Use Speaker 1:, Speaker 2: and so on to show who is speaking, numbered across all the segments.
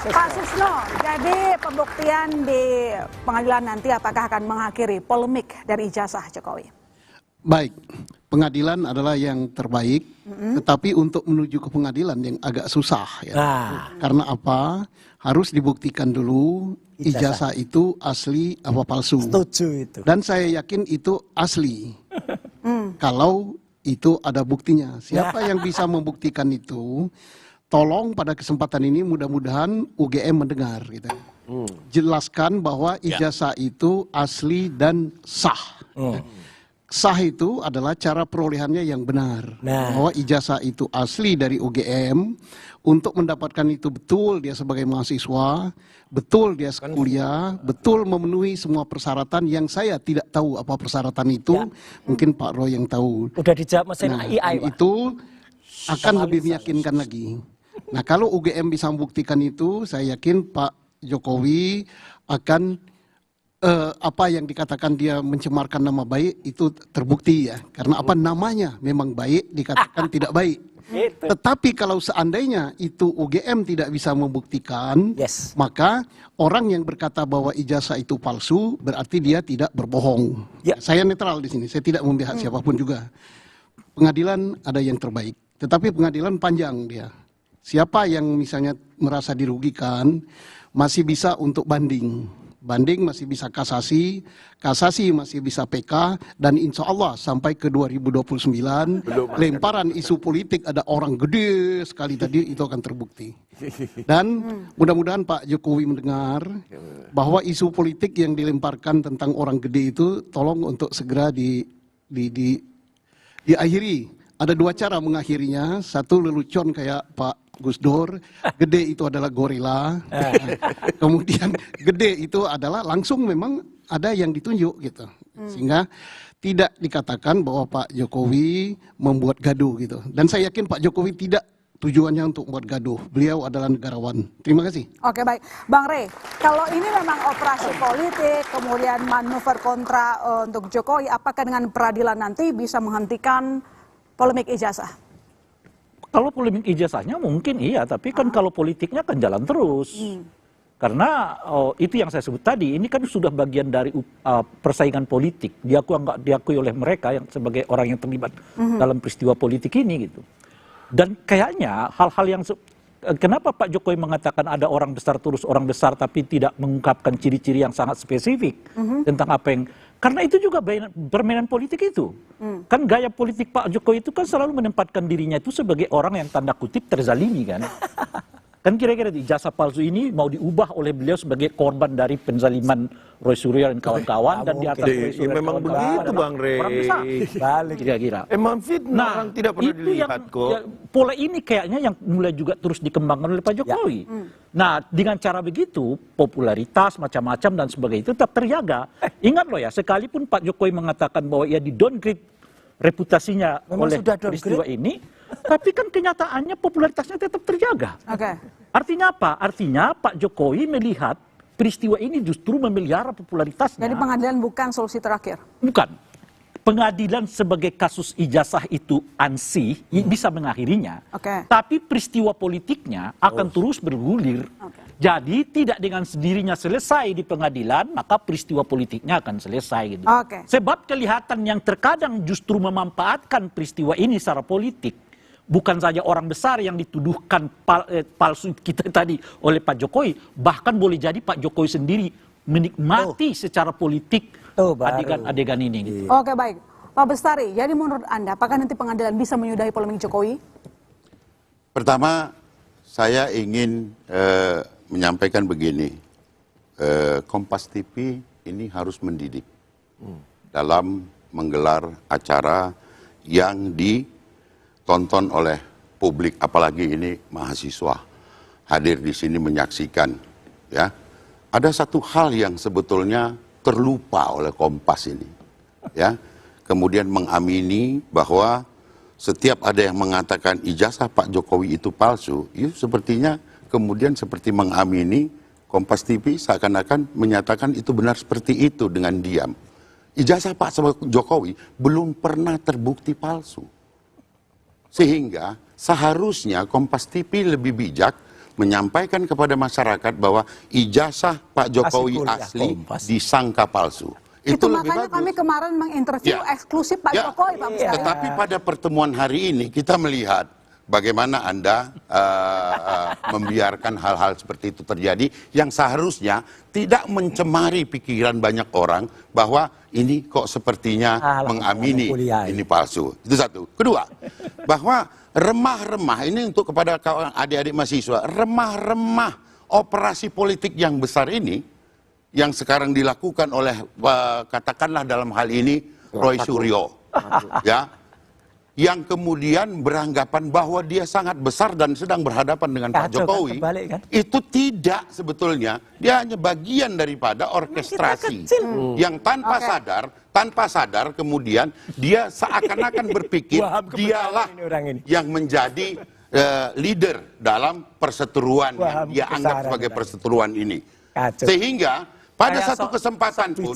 Speaker 1: Pak Susno, jadi pembuktian di pengadilan nanti apakah akan mengakhiri polemik dari ijazah Jokowi?
Speaker 2: Baik, pengadilan adalah yang terbaik, tetapi untuk menuju ke pengadilan yang agak susah ya. Karena apa? Harus dibuktikan dulu ijazah itu asli apa palsu.
Speaker 3: Setuju itu.
Speaker 2: Dan saya yakin itu asli. Kalau itu ada buktinya. Siapa yang bisa membuktikan itu? Tolong pada kesempatan ini mudah-mudahan UGM mendengar gitu. Jelaskan bahwa ijazah itu asli dan sah. Sah itu adalah cara perolehannya yang benar. Bahwa ijazah itu asli dari UGM, untuk mendapatkan itu betul dia sebagai mahasiswa, betul dia kuliah, betul memenuhi semua persyaratan yang saya tidak tahu apa persyaratan itu. Mungkin Pak Roy yang tahu.
Speaker 3: Udah dijawab mesin AI, Pak.
Speaker 2: Itu akan lebih meyakinkan lagi. Nah, kalau UGM bisa membuktikan itu, saya yakin Pak Jokowi akan apa yang dikatakan dia mencemarkan nama baik itu terbukti ya. Karena apa, namanya memang baik, dikatakan tidak baik. Tetapi kalau seandainya itu UGM tidak bisa membuktikan, maka orang yang berkata bahwa ijazah itu palsu berarti dia tidak berbohong. Saya netral di sini, saya tidak membahas siapapun juga. Pengadilan ada yang terbaik, tetapi pengadilan panjang dia. Siapa yang misalnya merasa dirugikan masih bisa untuk banding. Banding masih bisa kasasi, kasasi masih bisa PK, dan insya Allah sampai ke 2029 lemparan isu politik ada orang gede sekali tadi itu akan terbukti. Dan mudah-mudahan Pak Jokowi mendengar bahwa isu politik yang dilemparkan tentang orang gede itu tolong untuk segera diakhiri. Ada dua cara mengakhirinya, satu lelucon kayak Pak Gus Dur, gede itu adalah gorila, kemudian gede itu adalah langsung memang ada yang ditunjuk gitu, sehingga tidak dikatakan bahwa Pak Jokowi membuat gaduh gitu. Dan saya yakin Pak Jokowi tidak tujuannya untuk membuat gaduh, beliau adalah negarawan. Terima kasih.
Speaker 1: Oke, baik, Bang Rey, kalau ini memang operasi politik, kemudian manuver kontra untuk Jokowi, apakah dengan peradilan nanti bisa menghentikan polemik ijazah?
Speaker 4: Kalau polemik ijazahnya mungkin iya, tapi kan kalau politiknya kan jalan terus. Karena itu yang saya sebut tadi, ini kan sudah bagian dari persaingan politik. Diakui oleh mereka yang sebagai orang yang terlibat dalam peristiwa politik ini gitu. Dan kayaknya hal-hal yang kenapa Pak Jokowi mengatakan ada orang besar terus orang besar tapi tidak mengungkapkan ciri-ciri yang sangat spesifik tentang apa yang, karena itu juga permainan politik itu. Kan gaya politik Pak Jokowi itu kan selalu menempatkan dirinya itu sebagai orang yang tanda kutip terzalimi kan. Kan kira-kira ijazah palsu ini mau diubah oleh beliau sebagai korban dari penzaliman Roy Suryo dan kawan-kawan, dan di atas Roy Suryo
Speaker 5: memang begitu Bang Rey.
Speaker 4: Orang besar.
Speaker 3: Balik
Speaker 4: Kira-kira.
Speaker 5: Emang fitnah orang tidak pernah dilihat kok.
Speaker 4: Ya, pola ini kayaknya yang mulai juga terus dikembangkan oleh Pak Jokowi. Nah, dengan cara begitu popularitas macam-macam dan sebagainya itu tetap terjaga. Ingat loh ya, sekalipun Pak Jokowi mengatakan bahwa ia di-downgrade reputasinya oleh peristiwa ini, tapi kan kenyataannya popularitasnya tetap terjaga. Artinya apa? Artinya Pak Jokowi melihat peristiwa ini justru memelihara popularitasnya.
Speaker 1: Jadi pengadilan bukan solusi terakhir?
Speaker 4: Bukan. Pengadilan sebagai kasus ijazah itu ansih bisa mengakhirinya. Tapi peristiwa politiknya akan terus bergulir. Jadi tidak dengan sendirinya selesai di pengadilan, maka peristiwa politiknya akan selesai gitu. Sebab kelihatan yang terkadang justru memanfaatkan peristiwa ini secara politik. Bukan saja orang besar yang dituduhkan palsu kita tadi oleh Pak Jokowi, bahkan boleh jadi Pak Jokowi sendiri menikmati secara politik adegan-adegan ini. Gitu.
Speaker 1: Oke, baik. Pak Bestari, jadi menurut Anda, apakah nanti pengadilan bisa menyudahi polemik Jokowi?
Speaker 6: Pertama, saya ingin menyampaikan begini. Kompas TV ini harus mendidik dalam menggelar acara yang ditonton oleh publik, apalagi ini mahasiswa hadir di sini menyaksikan. Ya, ada satu hal yang sebetulnya terlupa oleh Kompas ini. Ya, kemudian mengamini bahwa setiap ada yang mengatakan ijazah Pak Jokowi itu palsu, itu sepertinya kemudian seperti mengamini Kompas TV seakan-akan menyatakan itu benar seperti itu dengan diam. Ijazah Pak Jokowi belum pernah terbukti palsu. Sehingga seharusnya Kompas TV lebih bijak menyampaikan kepada masyarakat bahwa ijazah Pak Jokowi
Speaker 3: kuliah
Speaker 6: asli
Speaker 3: Kompas.
Speaker 6: disangka palsu.
Speaker 1: Itu
Speaker 6: lebih
Speaker 1: makanya
Speaker 6: bagus.
Speaker 1: kami kemarin menginterview
Speaker 6: Ya.
Speaker 1: eksklusif Pak
Speaker 6: Ya.
Speaker 1: Jokowi, Pak Mustari.
Speaker 6: Tetapi pada pertemuan hari ini kita melihat bagaimana Anda membiarkan hal-hal seperti itu terjadi yang seharusnya tidak mencemari pikiran banyak orang bahwa ini kok sepertinya mengamini ini palsu. Itu satu. Kedua, bahwa remah-remah ini untuk kepada kawan adik-adik mahasiswa, remah-remah operasi politik yang besar ini yang sekarang dilakukan oleh katakanlah dalam hal ini Roy Suryo, ya, yang kemudian beranggapan bahwa dia sangat besar dan sedang berhadapan dengan Pak Jokowi, itu tidak sebetulnya, dia hanya bagian daripada orkestrasi yang tanpa sadar kemudian dia seakan-akan berpikir dialah yang menjadi leader dalam perseteruan yang dia anggap sebagai perseteruan ini. Sehingga pada satu kesempatan pun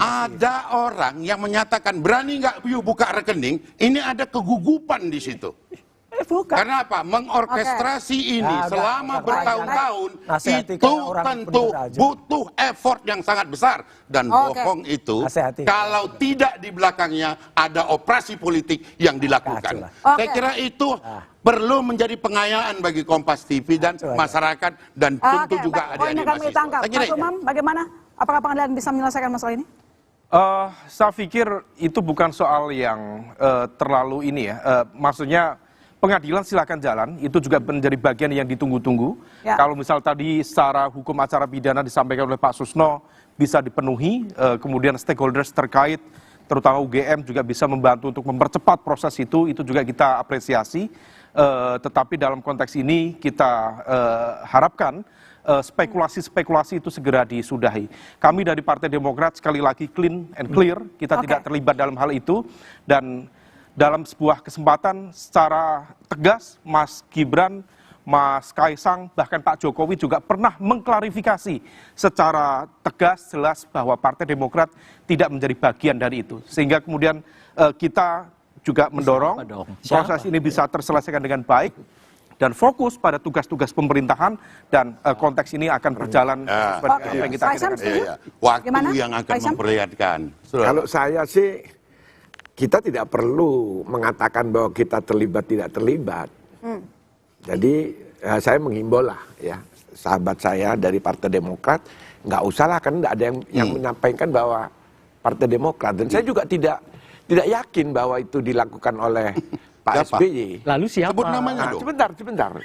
Speaker 6: ada orang yang menyatakan berani nggak you buka rekening, ini ada kegugupan di situ. Karena apa? Mengorkestrasi ini selama bertahun-tahun itu tentu butuh effort yang sangat besar. Dan bohong itu kalau tidak di belakangnya ada operasi politik yang dilakukan. Saya kira itu perlu menjadi pengayaan bagi Kompas TV dan masyarakat dan tentu juga adik-adik mahasiswa.
Speaker 1: Mas Umam, bagaimana? Apakah pengadilan bisa menyelesaikan masalah ini?
Speaker 7: Saya pikir itu bukan soal yang terlalu ini ya. Maksudnya pengadilan silakan jalan, itu juga menjadi bagian yang ditunggu-tunggu. Ya. Kalau misal tadi secara hukum acara pidana disampaikan oleh Pak Susno bisa dipenuhi, kemudian stakeholders terkait, terutama UGM juga bisa membantu untuk mempercepat proses itu juga kita apresiasi. Tetapi dalam konteks ini kita harapkan spekulasi-spekulasi itu segera disudahi. Kami dari Partai Demokrat sekali lagi clean and clear, kita tidak terlibat dalam hal itu, dan dalam sebuah kesempatan secara tegas Mas Gibran, Mas Kaisang, bahkan Pak Jokowi juga pernah mengklarifikasi secara tegas jelas bahwa Partai Demokrat tidak menjadi bagian dari itu. Sehingga kemudian kita juga mendorong proses ini bisa terselesaikan dengan baik dan fokus pada tugas-tugas pemerintahan, dan konteks ini akan berjalan seperti apa yang kita kira-kira.
Speaker 6: Waktu yang akan memperlihatkan.
Speaker 5: Kalau saya sih, kita tidak perlu mengatakan bahwa kita terlibat tidak terlibat. Jadi saya menghimbau lah ya, sahabat saya dari Partai Demokrat, nggak usah lah, kan nggak ada yang menyampaikan bahwa Partai Demokrat, dan saya juga tidak yakin bahwa itu dilakukan oleh Pak SBY.
Speaker 4: Lalu siapa?
Speaker 6: Sebut namanya dong.
Speaker 5: Sebentar.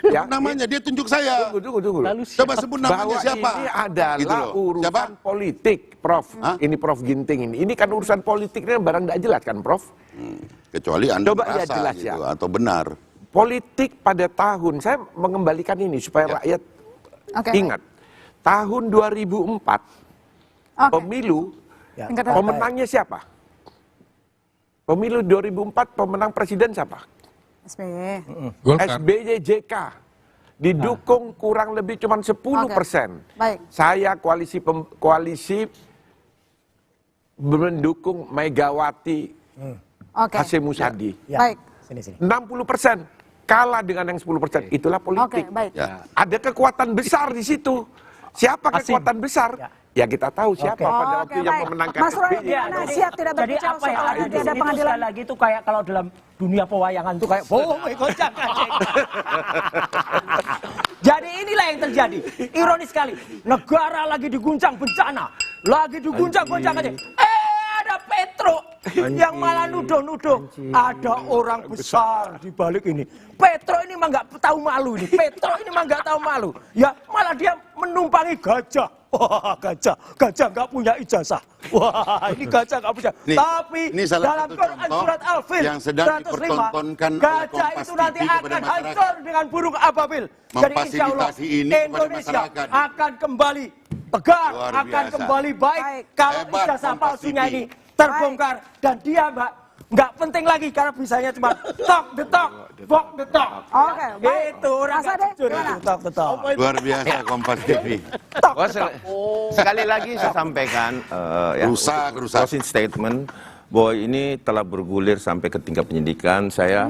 Speaker 6: Ya. Namanya, dia tunjuk saya.
Speaker 5: Tunggu.
Speaker 4: Lalu
Speaker 6: Coba sebut namanya
Speaker 5: bahwa
Speaker 6: siapa?
Speaker 5: Ini adalah
Speaker 6: Gitu loh.
Speaker 5: urusan politik, Prof. Ini Prof Ginting ini. Ini kan urusan politik, ini barang tidak jelas kan, Prof?
Speaker 6: Kecuali Anda
Speaker 5: Coba
Speaker 6: merasa
Speaker 5: jelas
Speaker 6: gitu,
Speaker 5: ya.
Speaker 6: atau benar.
Speaker 5: Politik pada tahun, saya mengembalikan ini supaya rakyat ingat. Tahun 2004, pemilu, pemenangnya siapa? Pemilu 2004, pemenang presiden siapa?
Speaker 1: SBY.
Speaker 5: SBY JK. Didukung kurang lebih cuma 10%.
Speaker 1: Baik.
Speaker 5: Saya koalisi mendukung Megawati Hasyim Musadi.
Speaker 1: Baik.
Speaker 5: 60%. Kalah dengan yang 10%. Itulah politik.
Speaker 1: Baik.
Speaker 5: Ada kekuatan besar di situ. Siapa kekuatan besar? Ya kita tahu siapa pada waktu yang memenangkan
Speaker 1: Mas Roy,
Speaker 5: SBY.
Speaker 1: gimana siap tidak
Speaker 8: Jadi
Speaker 1: berbicara
Speaker 8: apa yang
Speaker 1: soal
Speaker 8: ada di
Speaker 1: nanti ada
Speaker 8: sini itu
Speaker 1: pengadilan?
Speaker 8: sekali lagi itu kayak kalau dalam dunia pewayangan itu kayak goncang kacang. Jadi inilah yang terjadi. Ironis sekali. Negara lagi diguncang bencana. Lagi diguncang goncang kacang. Ada Petro yang malah nuduh-nuduh ada orang besar di balik ini. Petro ini mah nggak tahu malu ini. Petro ini mah nggak tahu malu. Ya malah dia menumpangi gajah. Wah, gajah nggak punya ijazah. Wah, ini gajah nggak punya. Tapi
Speaker 6: ini salah
Speaker 8: dalam
Speaker 6: satu
Speaker 8: Quran
Speaker 6: contoh
Speaker 8: surat Al-Fil
Speaker 6: yang sedang
Speaker 8: 105,
Speaker 6: dipertontonkan oleh
Speaker 8: gajah
Speaker 6: Kompas
Speaker 8: itu nanti
Speaker 6: TV kepada
Speaker 8: akan
Speaker 6: masyarakat.
Speaker 8: hancur dengan burung ababil. Jadi insya Allah
Speaker 6: Memfasilitasi ini kepada
Speaker 8: Indonesia
Speaker 6: masyarakat.
Speaker 8: akan kembali tegar,
Speaker 6: Luar
Speaker 8: akan
Speaker 6: biasa.
Speaker 8: kembali baik kalau
Speaker 6: Hebat
Speaker 8: ijazah
Speaker 6: Kompas
Speaker 8: palsunya
Speaker 6: TV.
Speaker 8: ini terbongkar, dan dia Mbak nggak penting lagi karena bisanya cuma talk the talk, walk the talk.
Speaker 1: Oke, baik.
Speaker 8: Itu orang
Speaker 1: Mas
Speaker 8: nggak
Speaker 1: Ade,
Speaker 8: jujur
Speaker 1: gimana?
Speaker 8: itu talk the talk.
Speaker 6: Luar biasa Kompas TV.
Speaker 9: Sekali lagi saya sampaikan
Speaker 6: Rusak.
Speaker 9: closing statement bahwa ini telah bergulir sampai ke tingkat penyidikan. Saya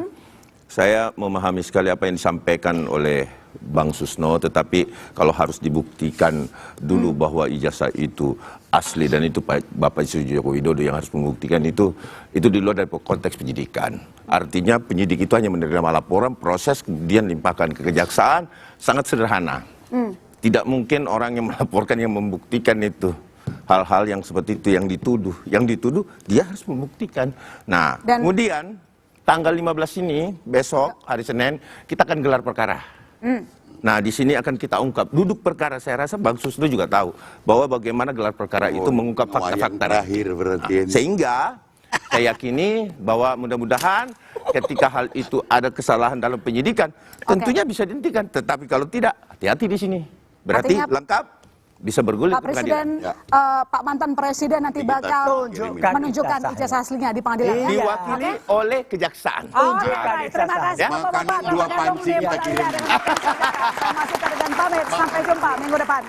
Speaker 9: memahami sekali apa yang disampaikan oleh Bang Susno, tetapi kalau harus dibuktikan dulu bahwa ijazah itu asli dan itu Bapak Joko Widodo yang harus membuktikan itu di luar dari konteks penyidikan. Artinya penyidik itu hanya menerima laporan, proses kemudian limpahkan ke kejaksaan, sangat sederhana. Tidak mungkin orang yang melaporkan yang membuktikan itu. Hal-hal yang seperti itu yang dituduh dia harus membuktikan. Nah, kemudian tanggal 15 ini besok hari Senin kita akan gelar perkara. Nah, di sini akan kita ungkap duduk perkara. Saya rasa Bang Susno juga tahu bahwa bagaimana gelar perkara itu mengungkap fakta-fakta
Speaker 6: terakhir berarti.
Speaker 9: Sehingga saya yakini bahwa mudah-mudahan ketika hal itu ada kesalahan dalam penyidikan, tentunya bisa dihentikan. Tetapi kalau tidak, hati-hati di sini. Berarti
Speaker 1: artinya,
Speaker 9: lengkap bisa bergulir
Speaker 1: Pak Presiden, Pak mantan Presiden nanti bakal menunjukkan ijazah aslinya di pengadilan.
Speaker 9: Diwakili oleh kejaksaan.
Speaker 1: Terima kasih Bapak-Bapak.
Speaker 6: Dua panci kita kirim.
Speaker 1: Saya masih Tergan pamit. Sampai jumpa minggu depan.